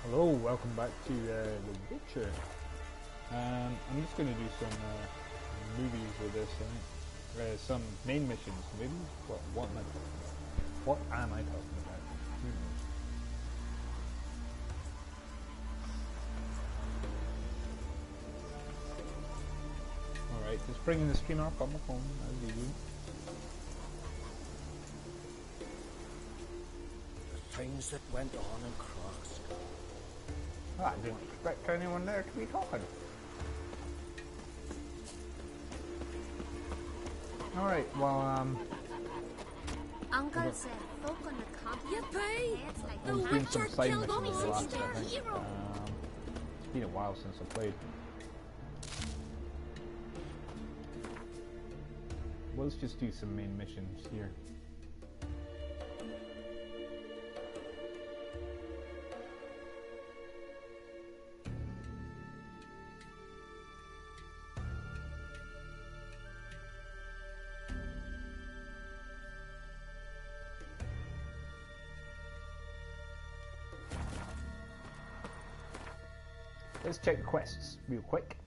Hello, welcome back to The Witcher. I'm just going to do some movies with this, some main missions. Maybe what am I talking about? What am I talking about? Who knows? Alright, just bringing the stream up on my phone as usual. The things that went on in Crocs. I didn't expect anyone there to be talking. Alright, well, Uncle said folk on the continent. I was doing some side missions last, I think. It's been a while since I played. Well, let's just do some main missions here. Let's check the quests real quick.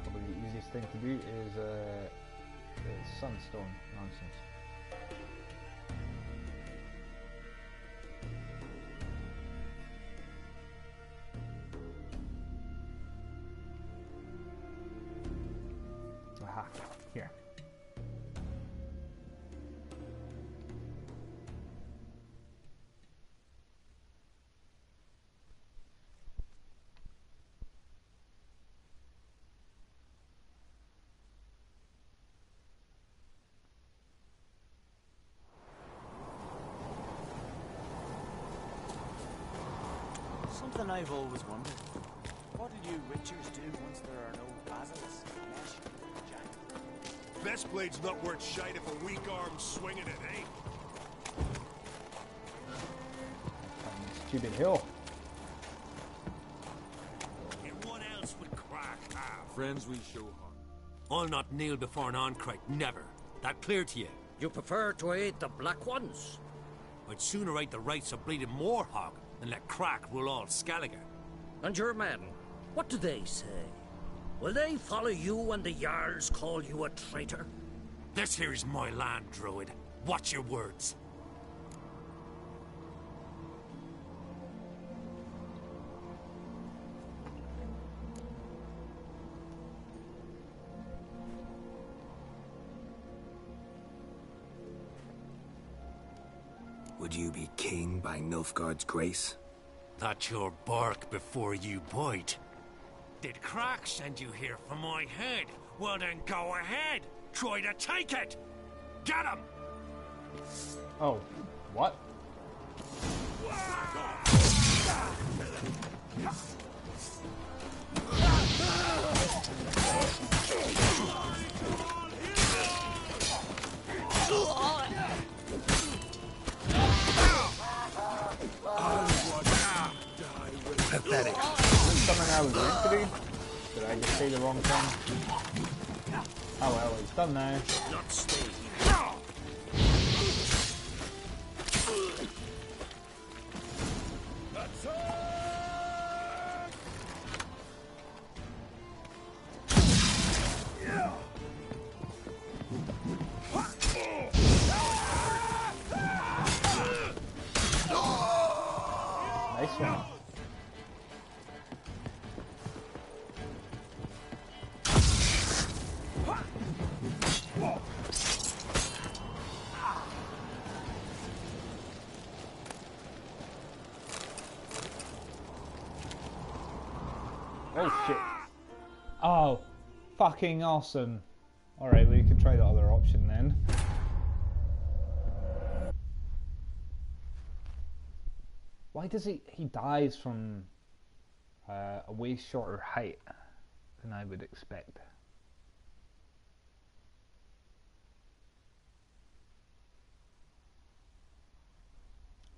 Probably the easiest thing to do is the sunstone nonsense. Aha, here. Something I've always wondered. What do you witchers do once there are no basilisks, flesh, giant? Best blade's not worth shite if a weak arm's swinging it, eh? Stupid hill. And what else would Crack have? Friends we show heart. I'll not kneel before an Oncrite, never. That clear to you? You prefer to aid the black ones? I'd sooner right the rights of bleeding Moorhog than let Crack rule all Skellige. And your men, what do they say? Will they follow you when the Jarls call you a traitor? This here's my land, Druid. Watch your words. Would you be king by Nilfgaard's grace? That's your bark before you bite. Did Crack send you here for my head? Well then go ahead. Try to take it. Get him! Oh, what? Pathetic. Is this something I was meant to do? Did I just say the wrong thing? Oh well, it's done now. Not stay. Nice one. Oh shit. Oh, fucking awesome. Alright, we can try the other option then. Why does he dies from a way shorter height than I would expect?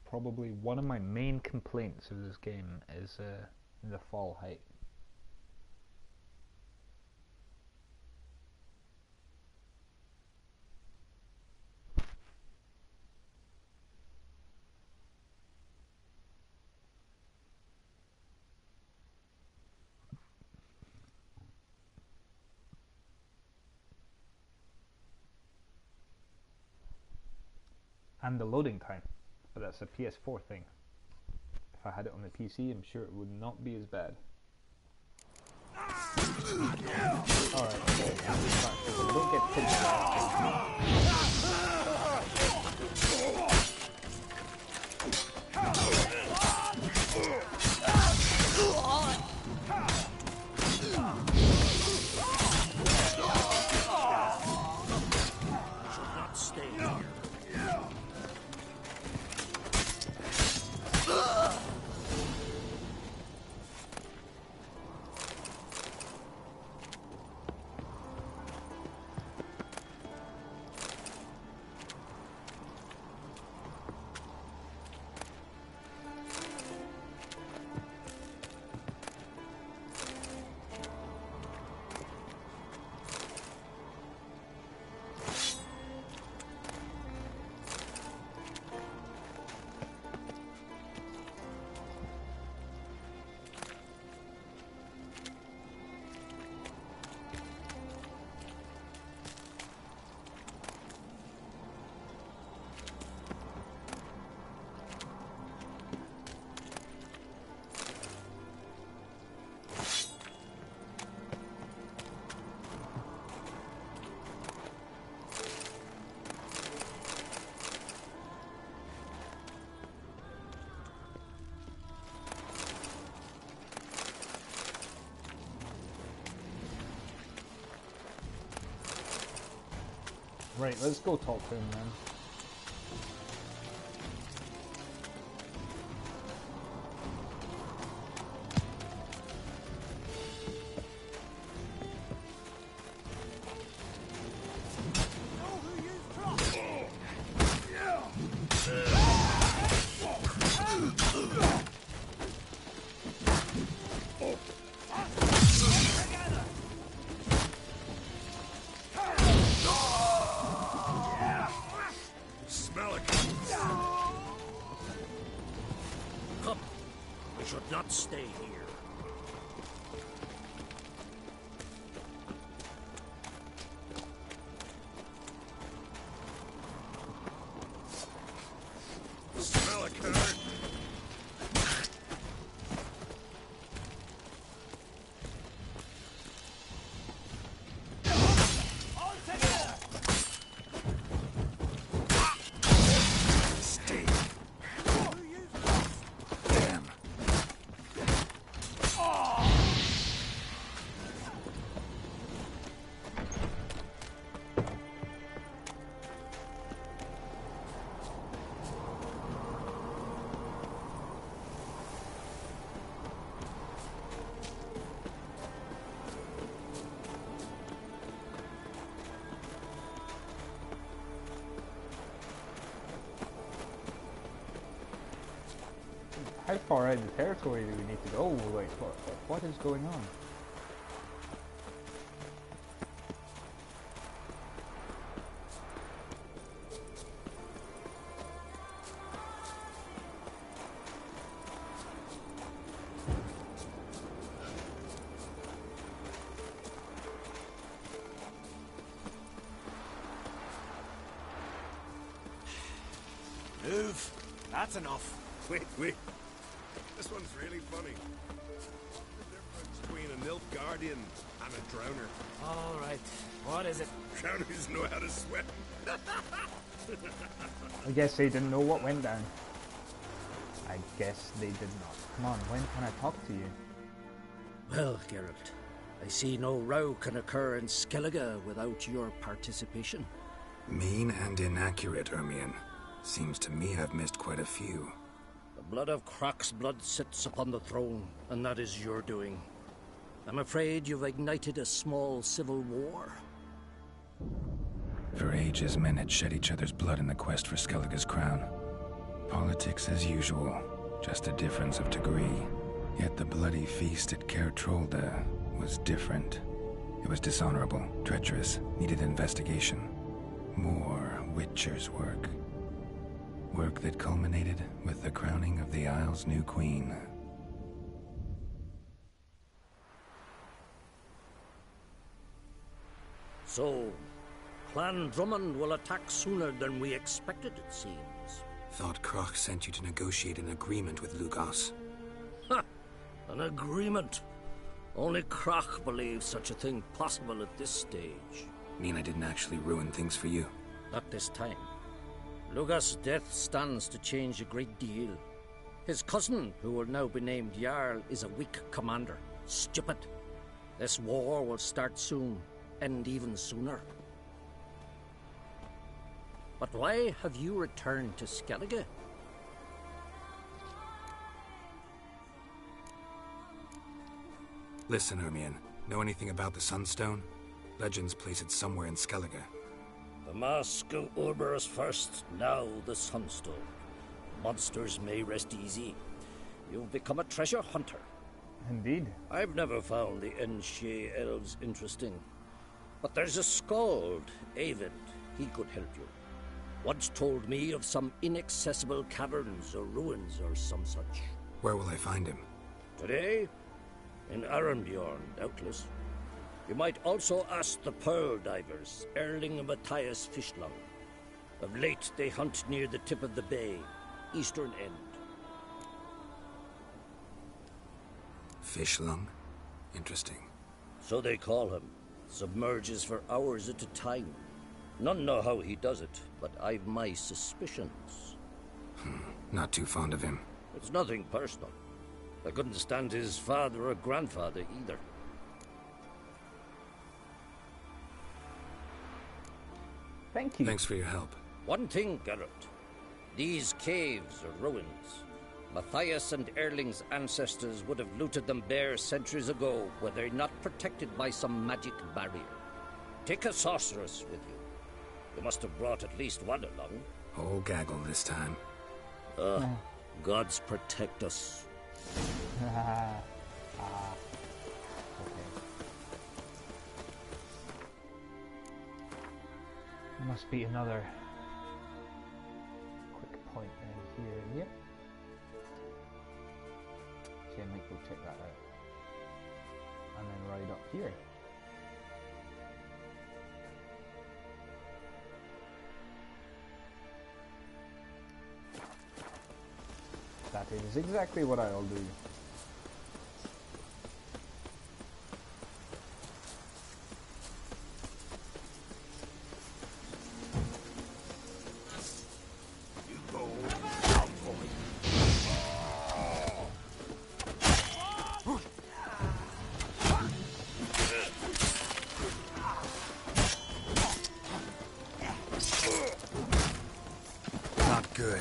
Probably one of my main complaints of this game is the fall height. and the loading time, but that's a PS4 thing. If I had it on the PC, I'm sure it would not be as bad. Alright, okay. I don't get picked up. Right, let's go talk to him then. Not stay here. Smell a card. Stay. How far out of the territory do we need to go? Like, what is going on? Move. That's enough. Wait. This one's really funny. The difference between a Nilfgaardian and a drowner. All right. What is it? Drowners know how to swim. I guess they didn't know what went down. I guess they did not. Come on, when can I talk to you? Well, Geralt, I see no row can occur in Skellige without your participation. Mean and inaccurate, Ermion. Seems to me I've missed quite a few. The blood of Croc's blood sits upon the throne, and that is your doing. I'm afraid you've ignited a small civil war. For ages, men had shed each other's blood in the quest for Skellige's crown. Politics as usual, just a difference of degree. Yet the bloody feast at Caer Trolda was different. It was dishonorable, treacherous, needed investigation. More Witcher's work. Work that culminated with the crowning of the Isle's new queen. So, Clan Drummond will attack sooner than we expected, it seems. Thought Croc sent you to negotiate an agreement with Lugos. Ha! An agreement? Only Croc believes such a thing possible at this stage. Mean I didn't actually ruin things for you? Not this time. Lugos' death stands to change a great deal. His cousin, who will now be named Jarl, is a weak commander. Stupid. This war will start soon, end even sooner. But why have you returned to Skellige? Listen, Hermione. Know anything about the Sunstone? Legends place it somewhere in Skellige. The mask of Urberus first, now the Sunstone. Monsters may rest easy. You've become a treasure hunter. Indeed. I've never found the Enshe elves interesting. But there's a skald, Avid. He could help you. Once told me of some inaccessible caverns or ruins or some such. Where will I find him? Today? In Arambjorn, doubtless. You might also ask the Pearl Divers, Erling and Matthias Fishlung. Of late, they hunt near the tip of the bay, eastern end. Fishlung? Interesting. So they call him. Submerges for hours at a time. None know how he does it, but I've my suspicions. Not too fond of him. It's nothing personal. I couldn't stand his father or grandfather either. Thank you. Thanks for your help. One thing, Geralt. These caves are ruins. Matthias and Erling's ancestors would have looted them bare centuries ago were they not protected by some magic barrier. Take a sorceress with you. You must have brought at least one along. Whole gaggle this time. Gods protect us. Okay. Must be another quick point down here. Yep. Okay, I might go check that out. And then right up here. That is exactly what I'll do. Not good.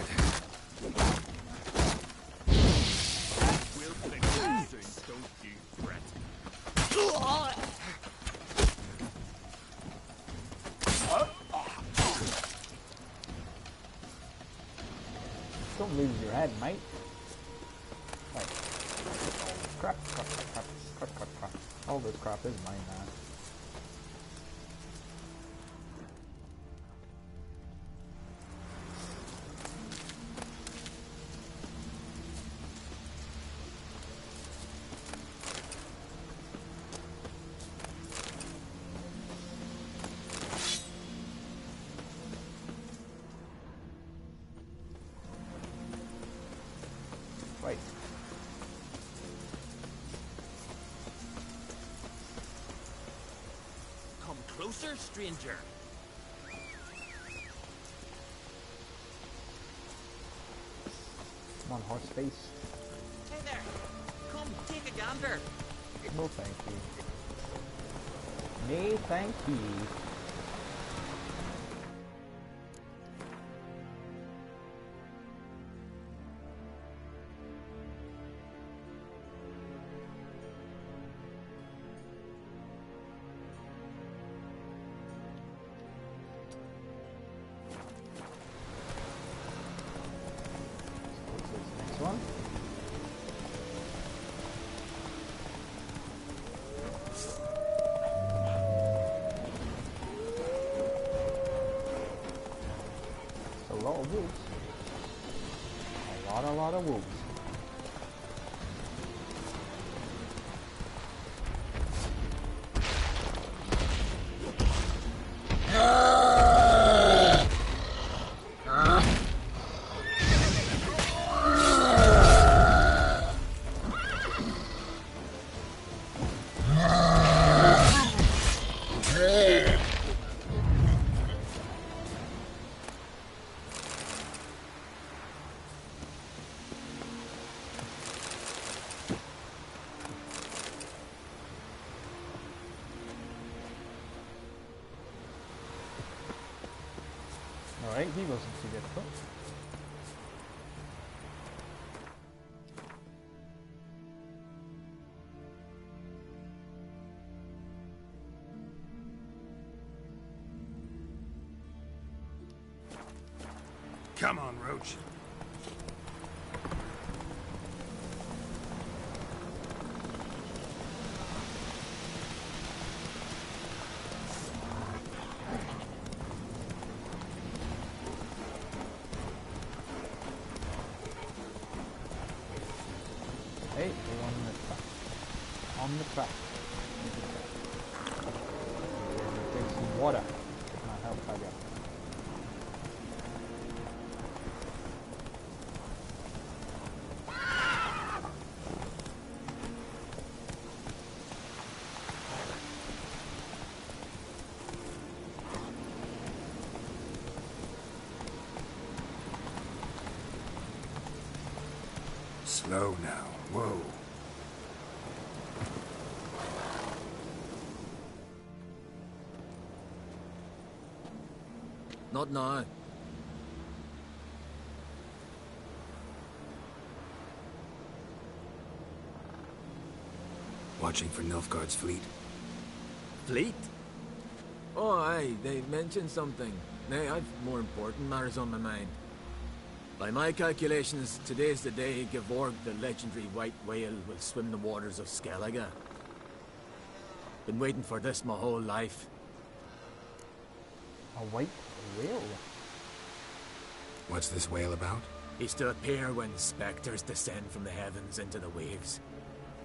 Don't lose your head, mate. Right. Crap, crap, crap, crap, crap, crap, crap. All this crap is mine now. Right. Come closer, stranger. Come on, horse face. Hey there. Come, take a gander. No, thank you. Me, thank you. Next one. It's a lot of wolves. A lot of wolves. Alright, he wasn't too difficult. Come on, Roach. Hey, we're on the track. On the track. Drink some water. Might help I get. Slow now. Whoa. Not now. Watching for Nilfgaard's fleet. Fleet? Oh, aye, they mentioned something. Nay, I've more important matters on my mind. By my calculations, today's the day Gevorg, the legendary white whale, will swim the waters of Skellige. Been waiting for this my whole life. A white whale? What's this whale about? He's to appear when spectres descend from the heavens into the waves.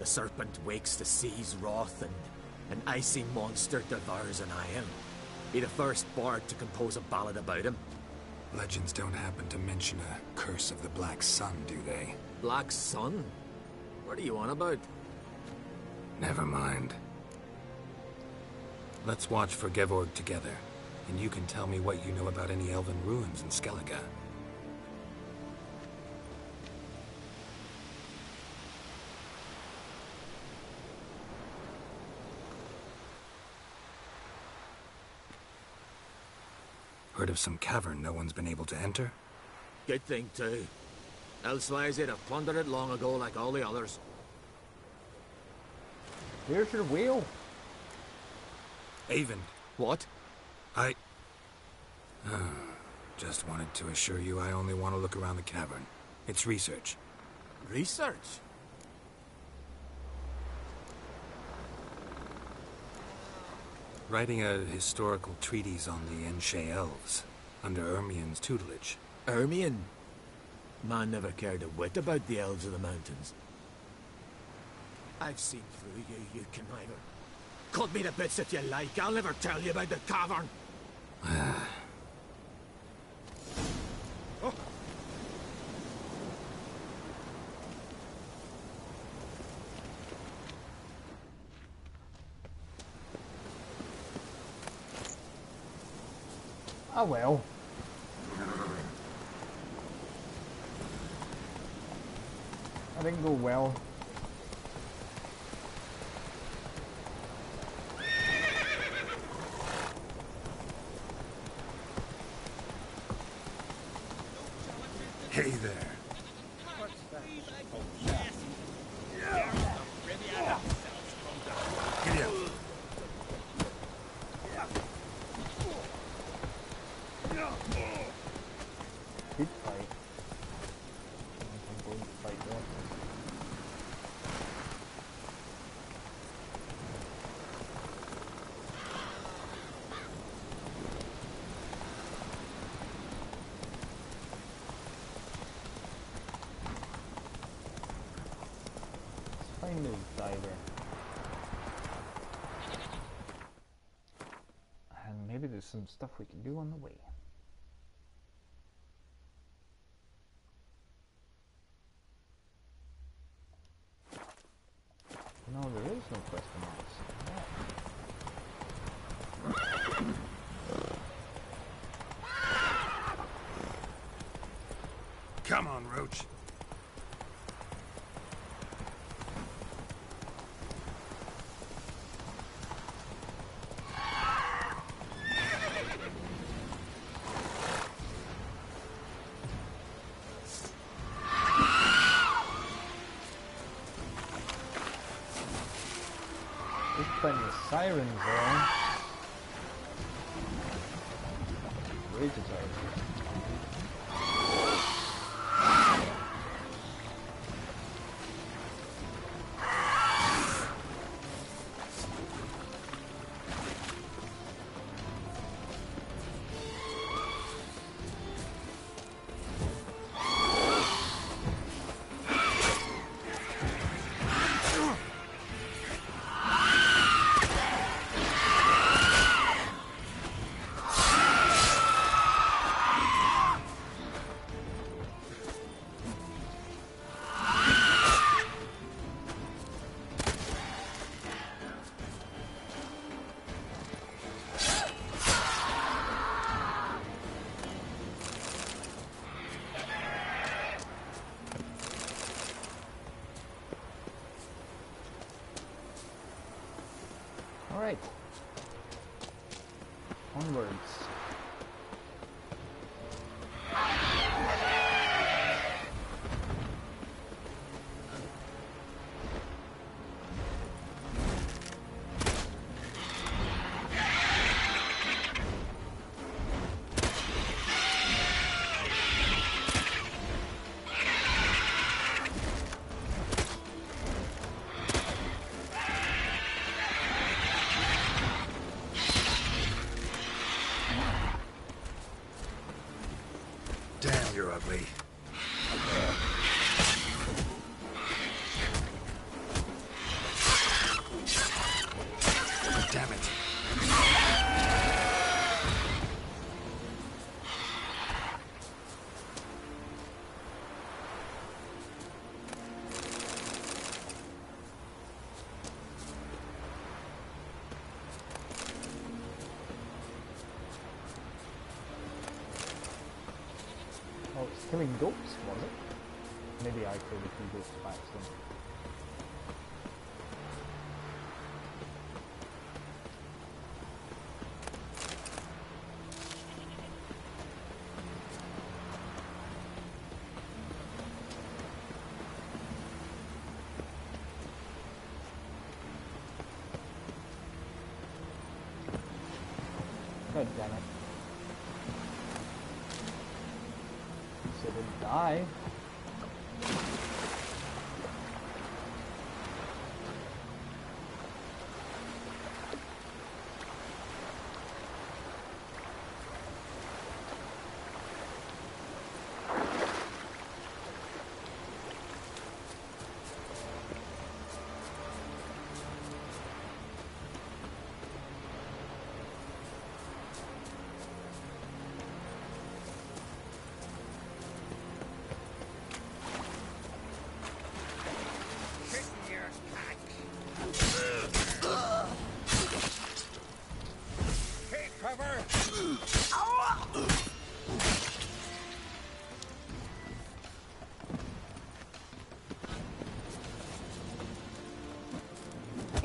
The serpent wakes the sea's wrath and an icy monster devours an isle. Be the first bard to compose a ballad about him. Legends don't happen to mention a curse of the Black Sun, do they? Black Sun? What are you on about? Never mind. Let's watch for Gevorg together, and you can tell me what you know about any elven ruins in Skellige. Heard of some cavern no one's been able to enter? Good thing, too. Elsewise, they'd have plundered it long ago like all the others. There's your whale. Avon. What? I... just wanted to assure you I only want to look around the cavern. It's research. Research? Writing a historical treatise on the Enshe Elves, under Ermien's tutelage. Ermien? Man never cared a whit about the elves of the mountains. I've seen through you, you conniver. Cut me to bits if you like, I'll never tell you about the cavern. Oh well. I didn't go well. Hey there. Giddy up. Good fight. I'm going to fight there. Let's find this diver. And maybe there's some stuff we can do on the way. No, there is no quest in this. Come on, Roach. sirens are on. Razor sirens. Alright. Onwards. Damn, you're ugly. Damn it. Oh, it's killing goats, was it? Maybe I killed a few goats by accident. God damn it. So it didn't die.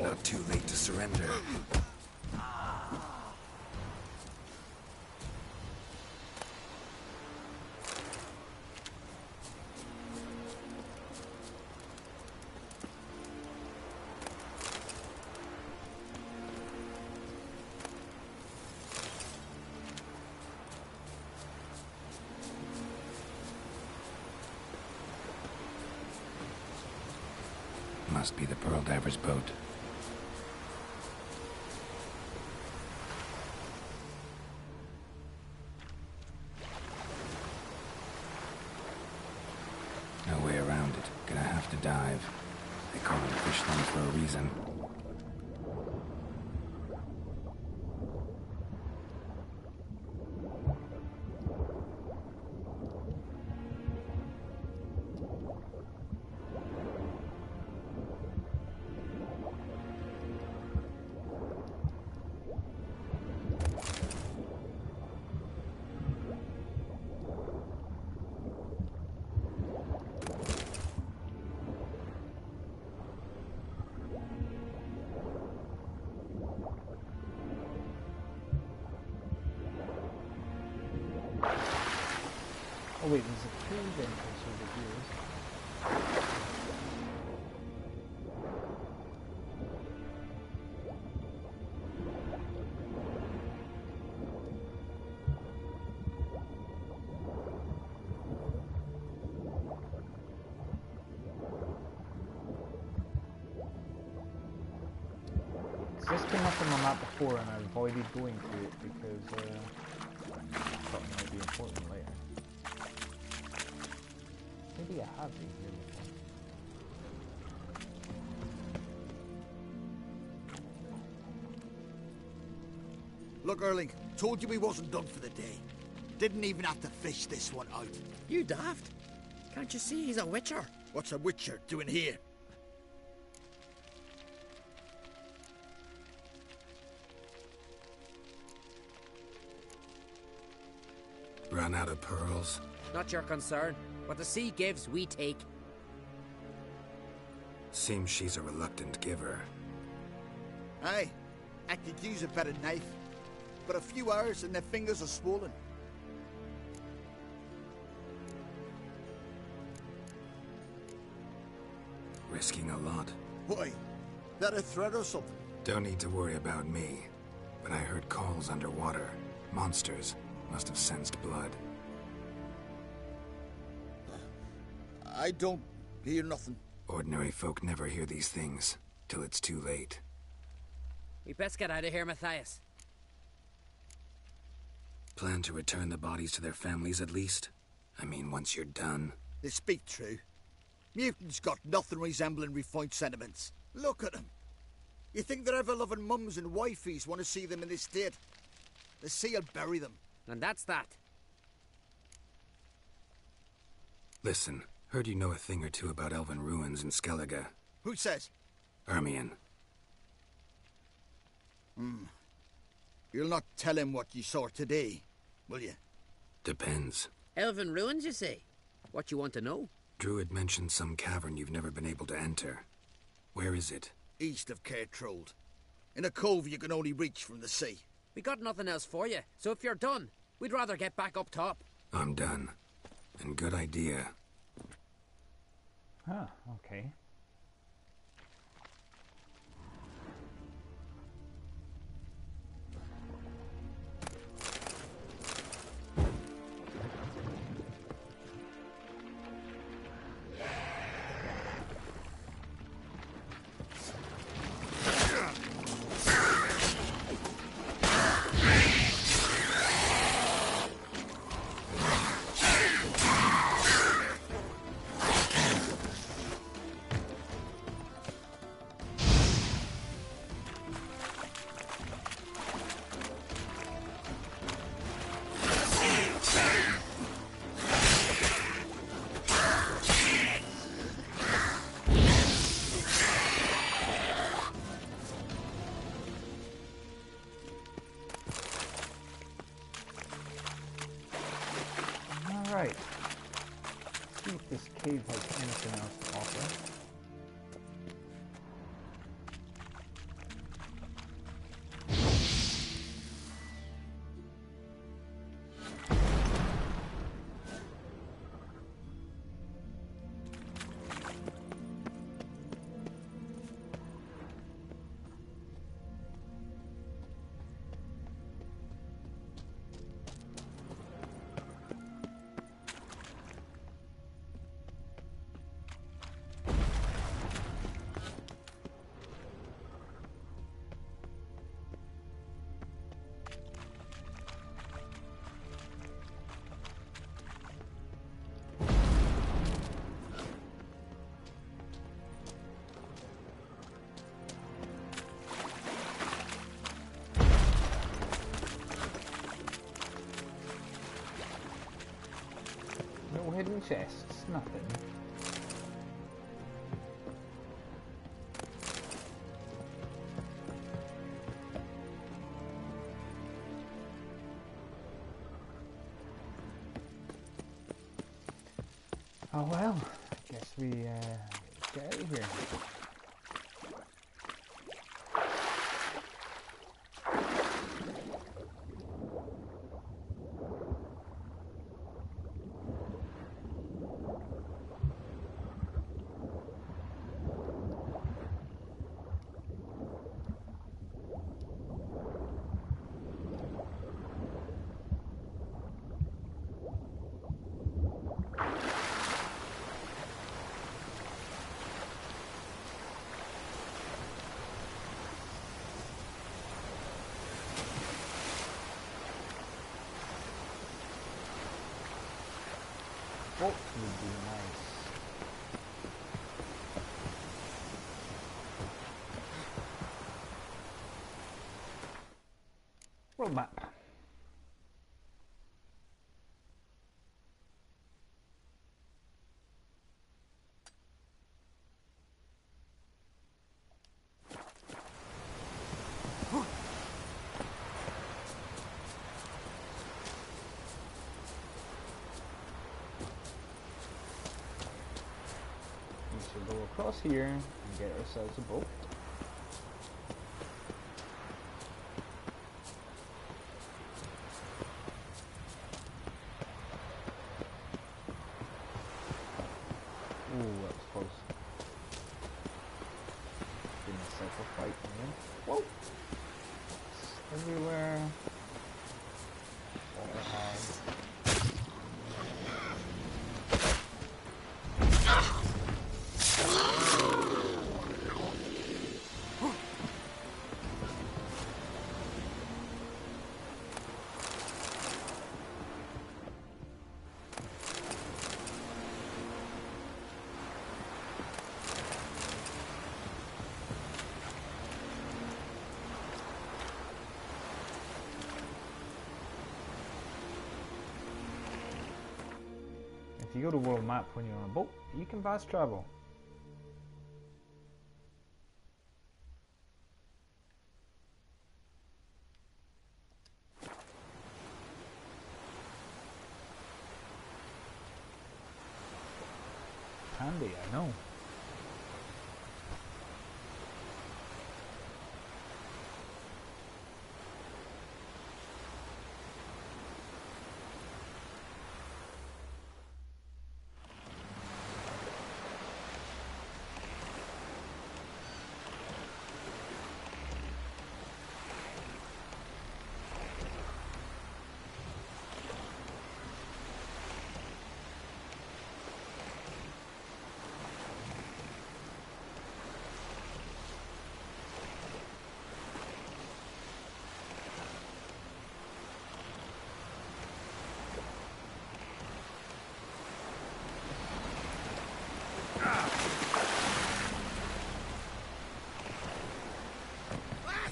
Not too late to surrender. Must be the Pearl Diver's boat. No way around it. Gonna have to dive. They call it a fish line for a reason. Oh wait, there's a cave entrance over here. This came up on the map before and I avoided going to it because I thought it might be important later. Maybe I have been here before. Look, Erling, told you we wasn't done for the day. Didn't even have to fish this one out. You daft? Can't you see he's a witcher? What's a witcher doing here? Run out of pearls? Not your concern. What the sea gives, we take. Seems she's a reluctant giver. Aye, I could use a better knife. But a few hours and their fingers are swollen. Risking a lot. Why? That a threat or something? Don't need to worry about me. But I heard calls underwater. Monsters must have sensed blood. I don't hear nothing. Ordinary folk never hear these things, till it's too late. We best get out of here, Matthias. Plan to return the bodies to their families at least? I mean, once you're done. They speak true. Mutants got nothing resembling refined sentiments. Look at them. You think their ever-loving mums and wifeys want to see them in this state? The sea will bury them. And that's that. Listen, heard you know a thing or two about elven ruins in Skellige. Who says? Ermion. You'll not tell him what you saw today, will you? Depends. Elven ruins, you say? What you want to know? Druid mentioned some cavern you've never been able to enter. Where is it? East of Cairtrold. In a cove you can only reach from the sea. We got nothing else for you, so if you're done, we'd rather get back up top. I'm done. And good idea. Ah, okay. Alright. See if this cave has anything else to offer. No hidden chests, nothing. Oh well, I guess we get out of here. boat would be nice. World map. Go across here and get ourselves a boat. Ooh, that was close. Give myself a fight again. Whoa! It's everywhere. Water high. If you go to world map when you're on a boat, you can fast travel. Handy, I know.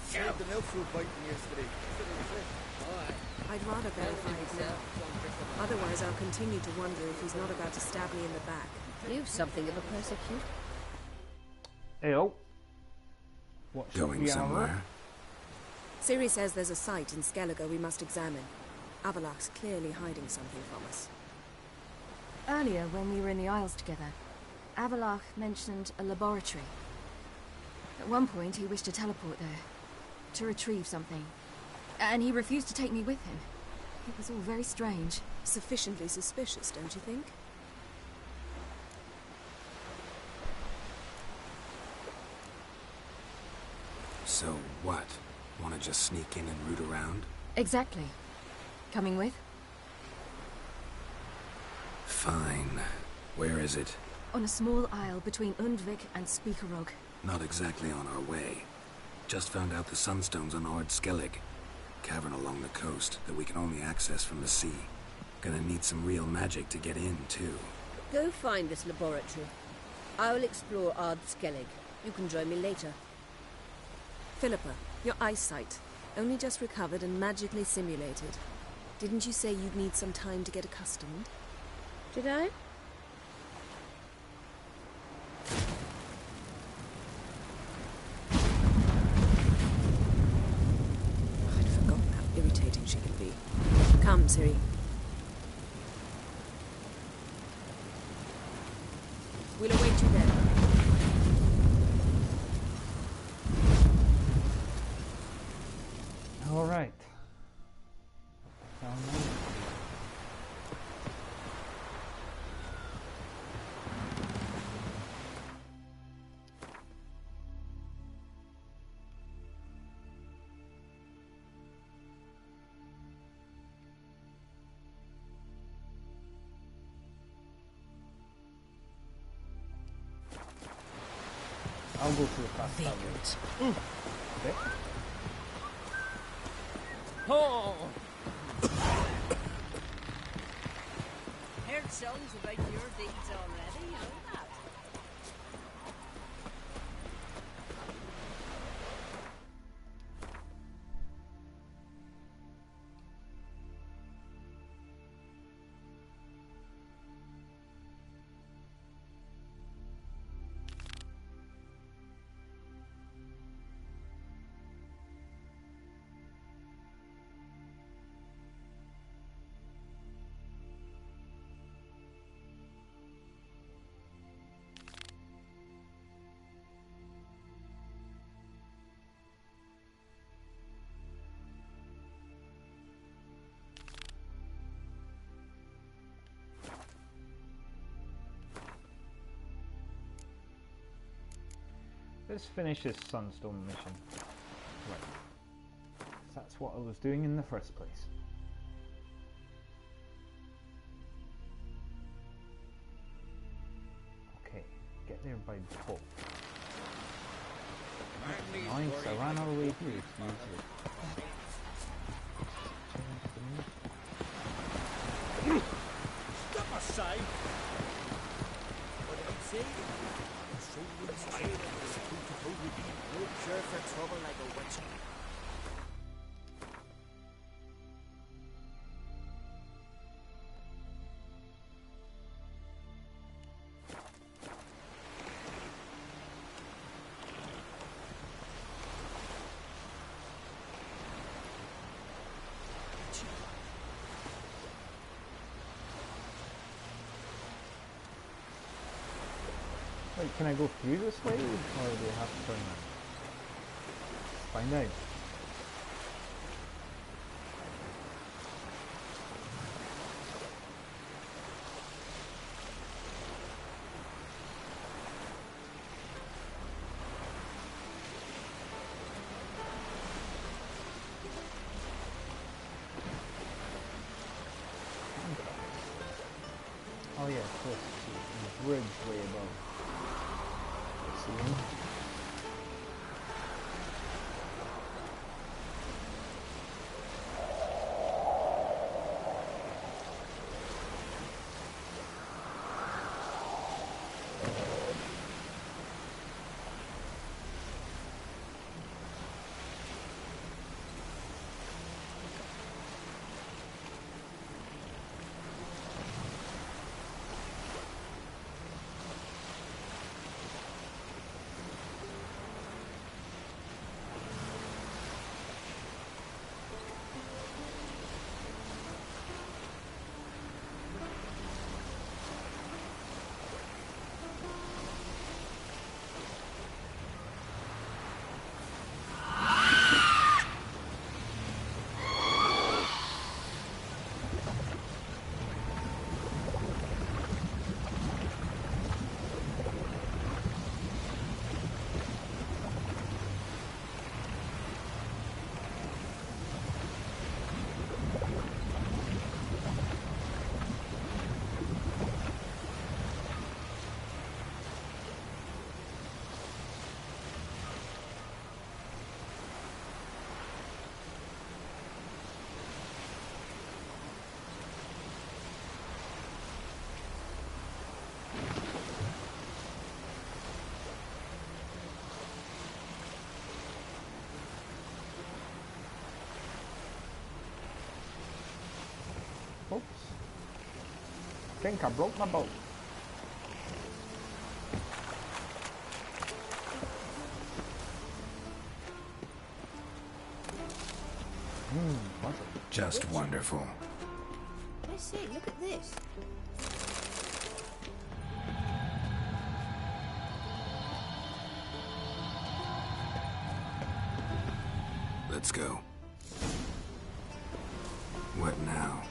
Saved an elf through biting yesterday. I'd rather go find now. Otherwise, I'll continue to wonder if he's not about to stab me in the back. You've something of a persecute. Heyo. What should Going we somewhere? Ciri says there's a site in Skellige we must examine. Avalok's clearly hiding something from us. Earlier, when we were in the Isles together, Avalok mentioned a laboratory. At one point, he wished to teleport there, to retrieve something. And he refused to take me with him. It was all very strange. Sufficiently suspicious, don't you think? So what? Want to just sneak in and root around? Exactly. Coming with? Fine. Where is it? On a small isle between Undvik and Speakerog. Not exactly on our way. Just found out the sunstone's on Ord Skellig. Cavern along the coast that we can only access from the sea. Gonna need some real magic to get in, too. Go find this laboratory. I'll explore Ard Skellig. You can join me later. Philippa, your eyesight. Only just recovered and magically simulated. Didn't you say you'd need some time to get accustomed? Did I? I'd forgotten how irritating she could be. Come, Ciri. We'll await you there. All right. I'll go to the fast travel. Okay. Oh! Heard songs about your deeds already, you know that. Let's finish this Sunstone mission. Right. That's what I was doing in the first place. Okay, get there by default. Nice, I ran all the way through. It's usually. Stop aside! What did I say? No cure for trouble like a witch. Wait, can I go through this way, or do I have to turn around? Find out. Oh yeah, of course, the bridge way above. Oops. I think I broke my boat. Just wonderful. I say, look at this. Let's go. What now?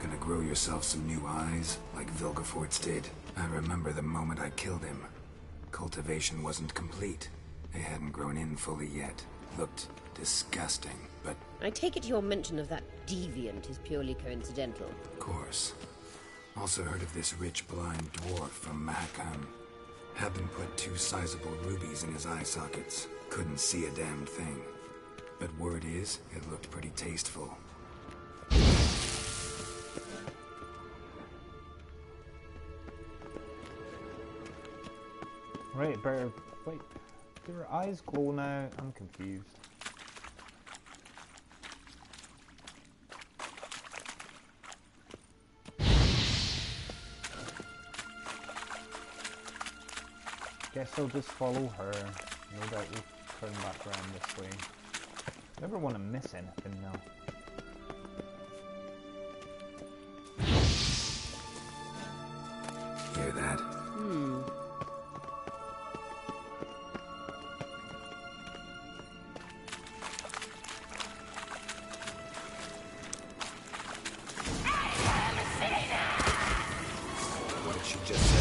Gonna grow yourself some new eyes, like Vilgefortz did? I remember the moment I killed him. Cultivation wasn't complete. They hadn't grown in fully yet. Looked disgusting, but... I take it your mention of that deviant is purely coincidental. Of course. Also heard of this rich blind dwarf from Mahakam. Had them put 2 sizable rubies in his eye sockets. Couldn't see a damn thing. But word is, it looked pretty tasteful. Right, better. Wait, do her eyes glow now? I'm confused. Guess I'll just follow her. No doubt we'll turn back around this way. Never want to miss anything though. Hear that? What did she just say?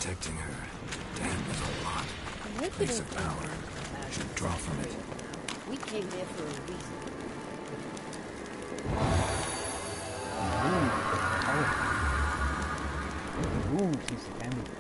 Protecting her. Damn, there's a lot. Place of power. Should draw from it. We came here for a reason. Ooh, piece of candy.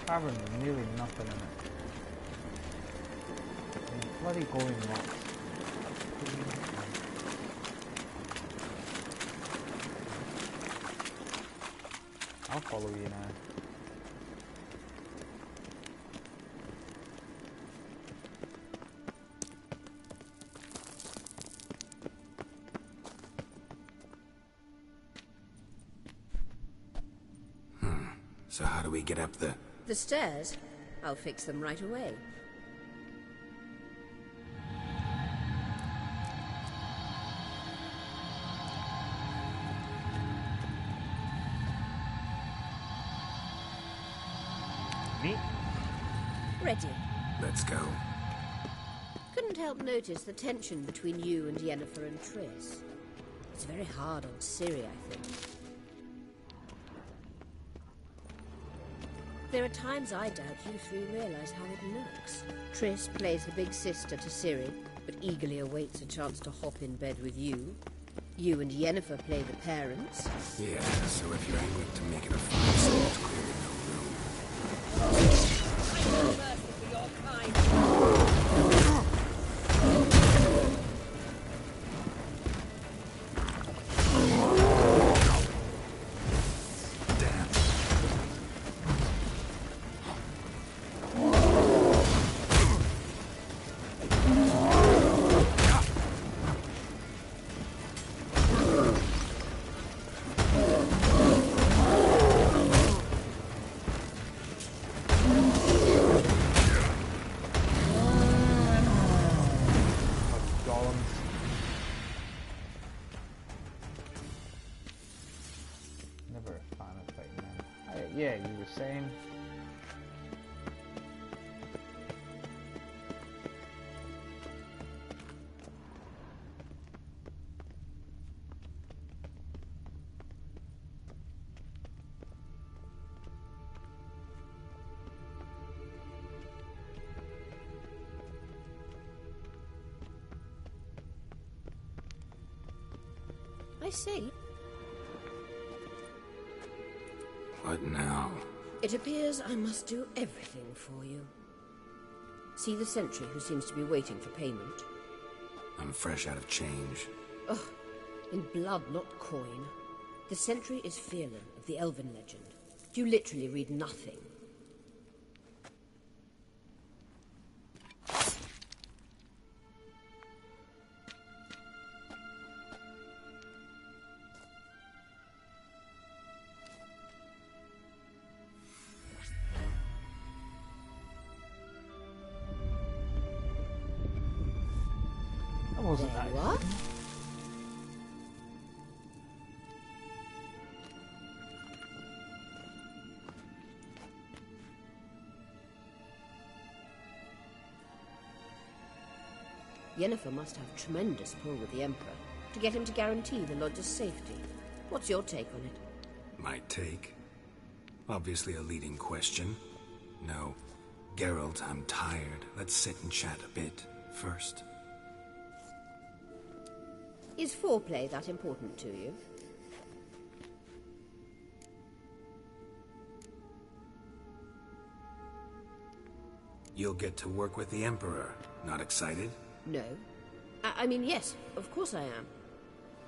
Cavern with nearly nothing in it. And bloody going nuts. I'll follow you now. So how do we get up the... The stairs? I'll fix them right away. Me? Ready. Let's go. Couldn't help notice the tension between you and Yennefer and Triss. It's very hard on Ciri, I think. There are times I doubt you three realize how it looks. Triss plays the big sister to Ciri, but eagerly awaits a chance to hop in bed with you. You and Yennefer play the parents. Yeah, so if you're aiming to make it a fight, there's clearly no room. Mercy for your kind. Yeah, you were saying. I say, What now? it appears I must do everything for you. See the sentry who seems to be waiting for payment? I'm fresh out of change. Ugh, in blood, not coin. The sentry is Fearlan of the Elven legend. You literally read nothing. That wasn't There nice. you are. Yennefer must have tremendous pull with the Emperor to get him to guarantee the Lodge's safety. What's your take on it? My take? Obviously a leading question. No. Geralt, I'm tired. Let's sit and chat a bit first. Is foreplay that important to you? You'll get to work with the Emperor. Not excited? No. I mean, yes, of course I am.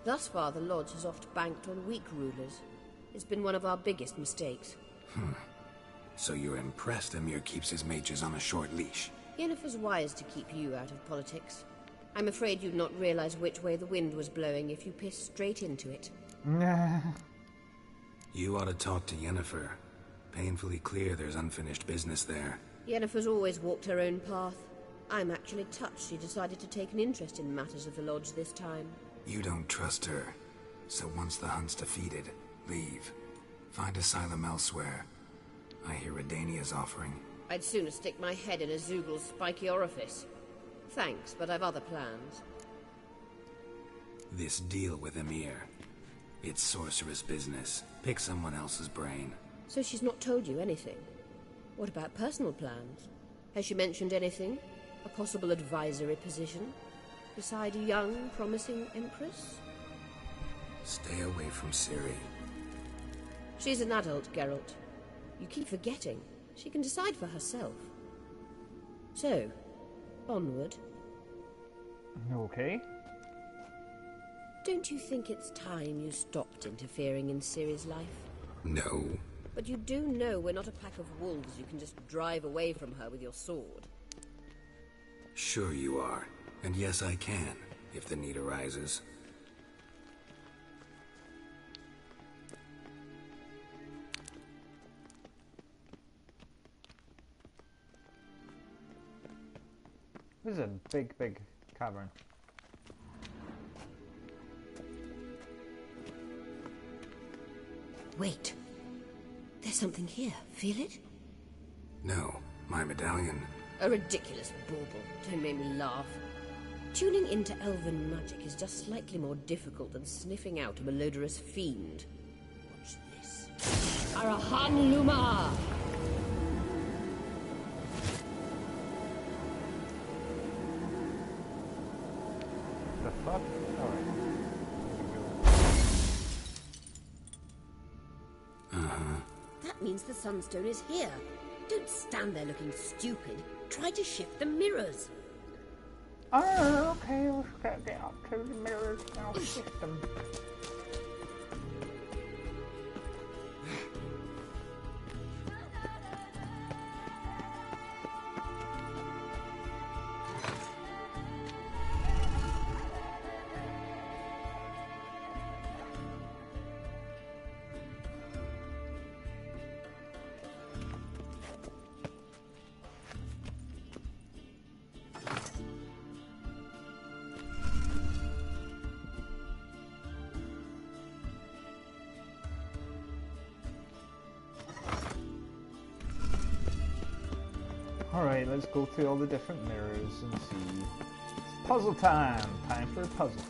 Thus far, the Lodge has oft banked on weak rulers. It's been one of our biggest mistakes. So you're impressed Emir keeps his mages on a short leash? Yennefer's wise to keep you out of politics. I'm afraid you'd not realize which way the wind was blowing if you pissed straight into it. Nah. You ought to talk to Yennefer. Painfully clear there's unfinished business there. Yennefer's always walked her own path. I'm actually touched she decided to take an interest in matters of the Lodge this time. You don't trust her. So once the hunt's defeated, leave. Find asylum elsewhere. I hear Redania's offering. I'd sooner stick my head in a Zoogl's spiky orifice. Thanks, but I've other plans. This deal with Emir. It's sorceress business. Pick someone else's brain. So she's not told you anything? What about personal plans? Has she mentioned anything? A possible advisory position? Beside a young, promising Empress? Stay away from Ciri. She's an adult, Geralt. You keep forgetting. She can decide for herself. So, onward. Okay. Don't you think it's time you stopped interfering in Ciri's life? No. But you do know we're not a pack of wolves you can just drive away from her with your sword. Sure you are. And yes, I can, if the need arises. This is a big, big cavern. Wait. There's something here. Feel it? No, my medallion. A ridiculous bauble. Don't make me laugh. Tuning into elven magic is just slightly more difficult than sniffing out a malodorous fiend. Watch this. Arahan Luma! The fuck? Alright. That means the Sunstone is here. Don't stand there looking stupid. Try to shift the mirrors. Oh, okay, let's get up to the mirrors and I'll shift them. Alright, let's go through all the different mirrors and see. It's puzzle time! Time for a puzzle.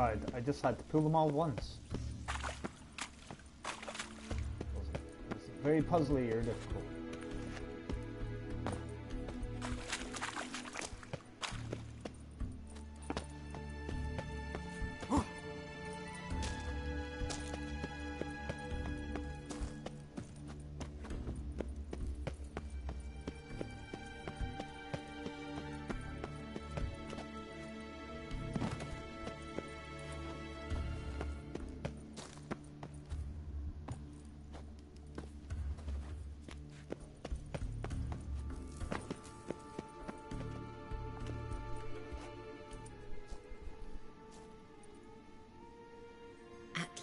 I just had to pull them all once. It was very puzzly or difficult.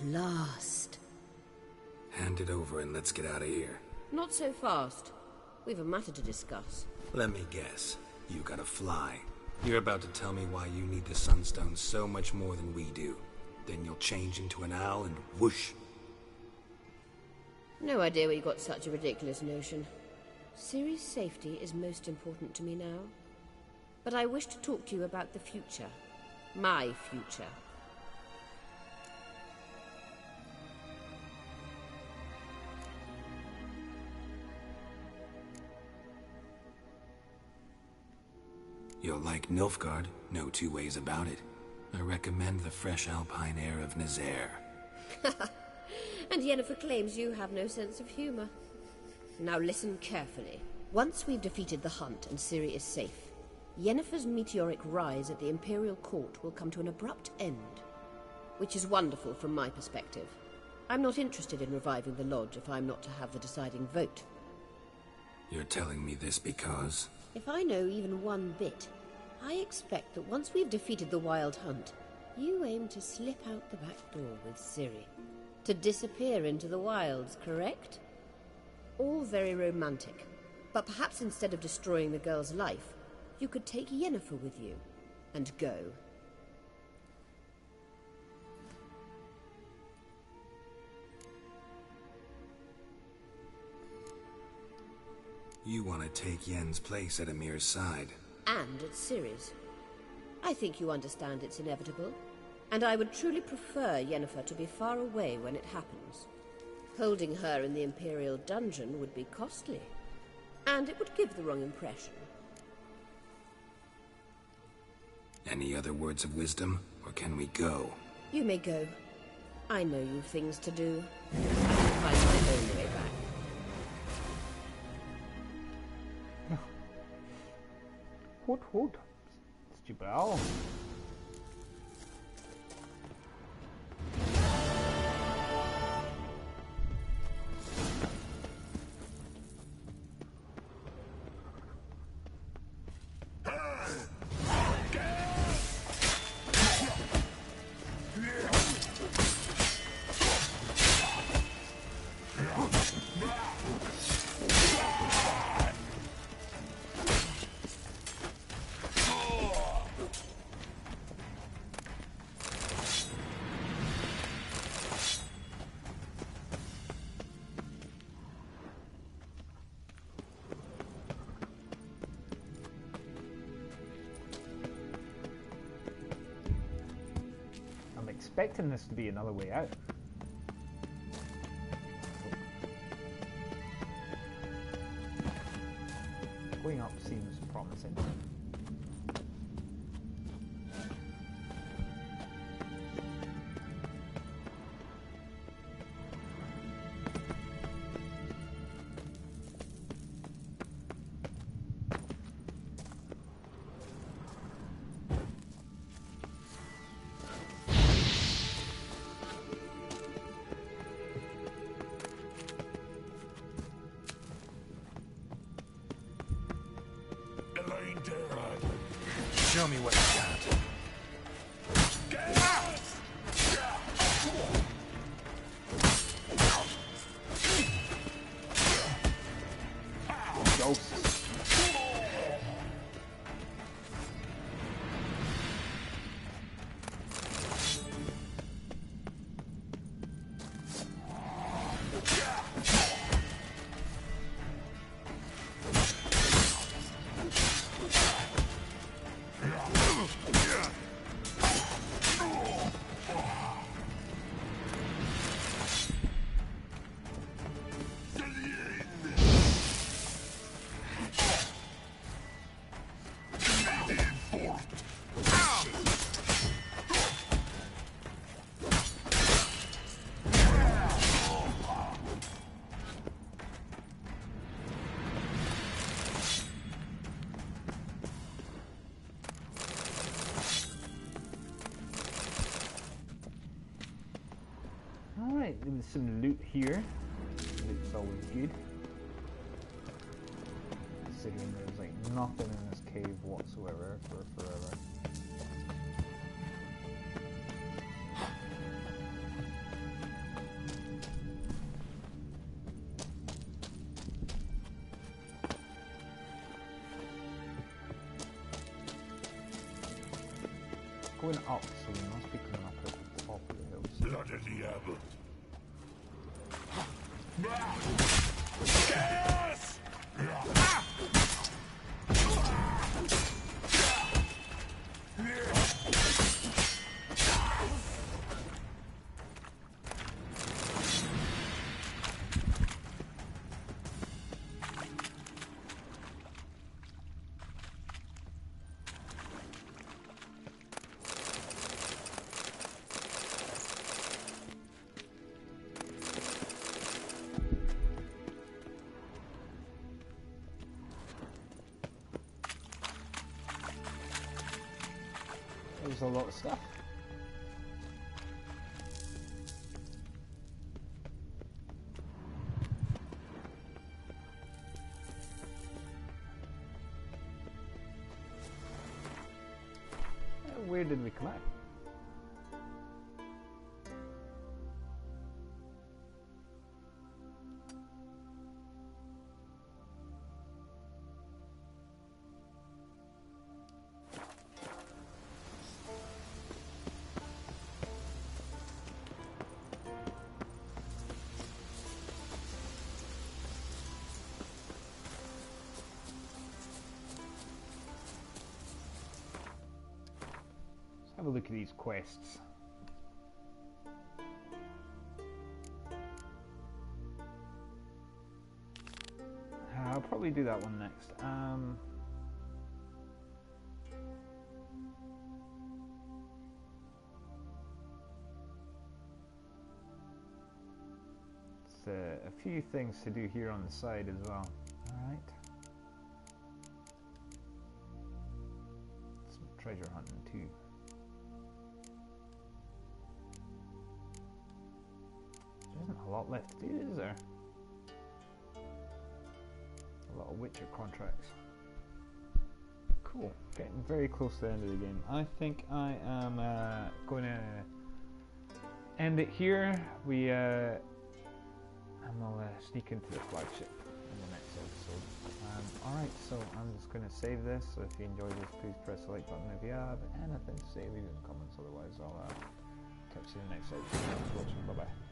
Last. Hand it over and let's get out of here. Not so fast. We've a matter to discuss. Let me guess. You gotta fly. You're about to tell me why you need the Sunstone so much more than we do. Then you'll change into an owl and whoosh. No idea where you got such a ridiculous notion. Ciri's safety is most important to me now. But I wish to talk to you about the future. My future. You'll like Nilfgaard, no two ways about it. I recommend the fresh alpine air of Nazaire. And Yennefer claims you have no sense of humor. Now listen carefully. Once we've defeated the hunt and Ciri is safe, Yennefer's meteoric rise at the Imperial Court will come to an abrupt end. Which is wonderful from my perspective. I'm not interested in reviving the Lodge if I'm not to have the deciding vote. You're telling me this because... If I know even one bit, I expect that once we've defeated the Wild Hunt, you aim to slip out the back door with Ciri. To disappear into the wilds, correct? All very romantic. But perhaps instead of destroying the girl's life, you could take Yennefer with you, and go. You want to take Yen's place at Amir's side. And at Ciri's. I think you understand it's inevitable. And I would truly prefer Yennefer to be far away when it happens. Holding her in the Imperial dungeon would be costly. And it would give the wrong impression. Any other words of wisdom, or can we go? You may go. I know you've things to do. I can find my own way back. What? Stupid owl. Expecting this to be another way out. Going up seems promising. Show me what you got. Ghosts. here. It's always good. Considering there's like nothing in this cave whatsoever for forever. Going up, so we must be coming up at the top of the hills. Blood of the apple. Yes! There's a lot of stuff. Where did we come out? Have a look at these quests. I'll probably do that one next. It's a few things to do here on the side as well. Alright. Some treasure hunting too. There isn't a lot left to do, is there? A lot of Witcher contracts. Cool. Getting very close to the end of the game. I think I am going to end it here. And we'll sneak into the flagship in the next episode. Alright, so I'm just going to save this. So if you enjoyed this, please press the like button if you have anything to say. Leave it in the comments. Otherwise, I'll catch you in the next episode. Thanks for watching. Bye bye.